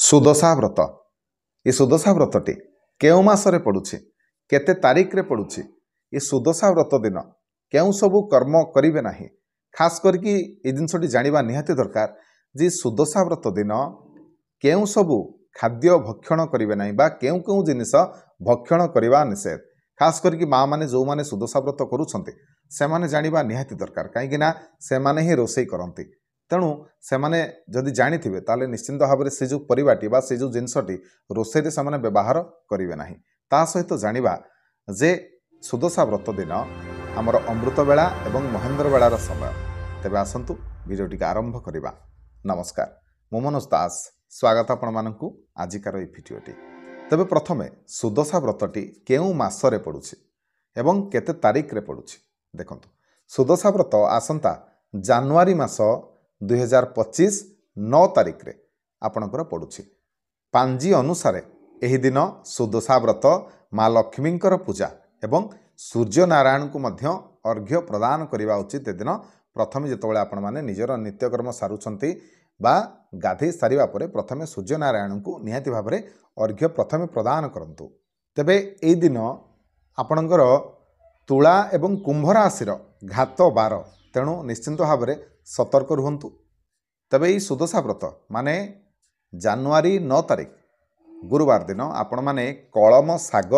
सुदशा व्रत ये सुदशा व्रतटी केउ मासरे पड़ुछि केते तारीख रे पड़ुछि ये सुदशा व्रत दिन केउ सबु कर्म करिवे नाही खास करके ये जिनसटी जानिबा निहाती दरकार जे सुदशा व्रत दिन केउ सबु खाद्य भक्षण करिवे नाही बा केउ केउ जिनिस भक्षण करिवा निषेध खास करके माँ माने जो माने सुदशा व्रत करूछन्ते से माने जानिबा निहाती दरकार काहेकि ना से माने ही रोषेई करन्ति तेणु से माने जदि जानिथिबे ताले निश्चिंत भाव से जो परिवाटी बा से जो जिनसटी रोषेई रे से व्यवहार करिवे नाही ता सहित जानिबा जे सुदशा व्रत दिन आमर अमृत बेला एवं महेंद्र बेलार समय तेबे आसंतु भिडियोटी आरंभ करिबा। नमस्कार मु मनोज दास स्वागत आपण मानकु आजिकार ए भिडियोटी। तेबे प्रथमे सुदशा व्रतटी केउ मासरे पड़ुछि एवं केते तारीख रे पड़ुछि देखंतु। सुदशा व्रत आसंता जनवरी मास 2025 9 तारीख रे आपणकर पड़ुछि। पांजी अनुसार एही दिन सुदशा व्रत माँ लक्ष्मींकर पूजा एवं सूर्य नारायण को मध्य अर्घ्य प्रदान करने उचित ए दिन प्रथम जितेबाला आपण मैंने निजर नित्यकर्म सारूछंती बा गाधे सारिबा परे प्रथमे सूर्य नारायण को निहाती भाव में अर्घ्य प्रथमे प्रदान करंतु। तेबे एई दिन आपणकर तुला एवं कुंभ राशि घात बार तेणु निश्चिंत भाव में सतर्क रुहंतु। तेबे एई सुदशा व्रत माने जनवरी 9 तारीख गुरुवार दिन आपण माने कलम साग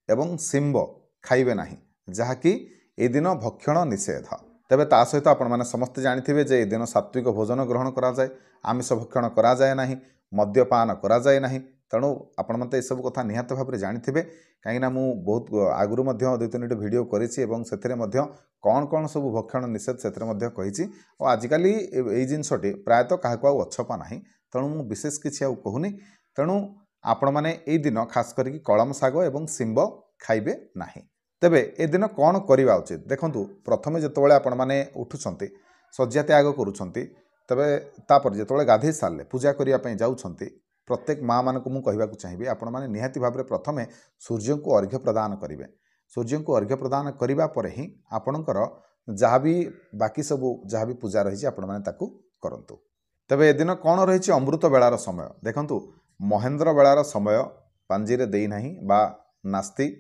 एवं सिंब खाइबे नाही जहाँकि ए दिन भक्षण निषेध। तेबे ता सहित आपण माने समस्त जानिथिबे जे ए दिन सात्विक भोजन ग्रहण करा जाए आमिष भक्षण करा जाए नाही मद्यपान करा जाए नाही तेणु आपण मते ए सब कथा निहात भाव में जानिथिबे काहेकि मु बहुत आगुरु मध्य 2-3 वीडियो करिछि एवं सेथिरे मध्य कौन कौन सब भक्षण निषेध सेथिरे मध्य कहिछि और आजिकाली ए जिनसटी प्रायतः काहाको आ अछपा नाही तेणु मु विशेष किछि आ कहूनी तेणु आपण माने ए दिन खास करके कलम साग एवं सिंब खाइबे नाही। तेबे ए दिन कौन करवा उचित देखंतु। प्रथमे जेतबेले आपण माने उठुछंती सज्जा त्याग करूछंती तबे तापर जेतबेले गाधे सारले पूजा करिया पई जाउछंती प्रत्येक माँ मान को मुझे कहवाक चाहिए आपण मैंने निहाती भाव में प्रथमे सूर्य को अर्घ्य प्रदान करेंगे। सूर्य को अर्घ्य प्रदान करने पर ही आपणकर जहाँ भी बाकी सबू जहाँ भी पूजा रही आपण मैंने ताकू करंतु। तेबे ए दिन कौन रही अमृत बेलार समय देखंतु। महेंद्र बेलार समय पांजी रे देई नाही बा नास्ति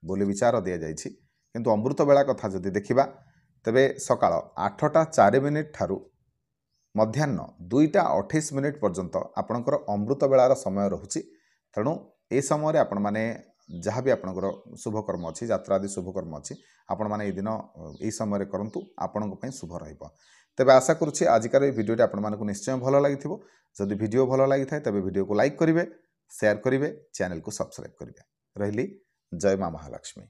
बोली विचार दि जाइछि किंतु अमृत बेला कथा जदि देखिबा तेबे सकाळ 8:04 ठारू मध्याह्न 2:28 पर्यंत आपणकर अमृत बेलार समय रहुछि तेणु ए समय आपण माने जहाँ भी आपणकर शुभकर्म अच्छी यात्रा आदि शुभकर्म अच्छी आपण माने ए दिन ए समय करंतु आपण पई शुभ रहिबो। तेबे आशा करुछि आजिकार ए भिडियोटी आपण मानकु निश्चय भल लागिथिबो। जदि भिडियो भल लागिथाय तेबे भिडियो को लाइक करिवे शेयर करिवे चैनल को सब्सक्राइब करिवे। रहिली जय माँ महालक्ष्मी।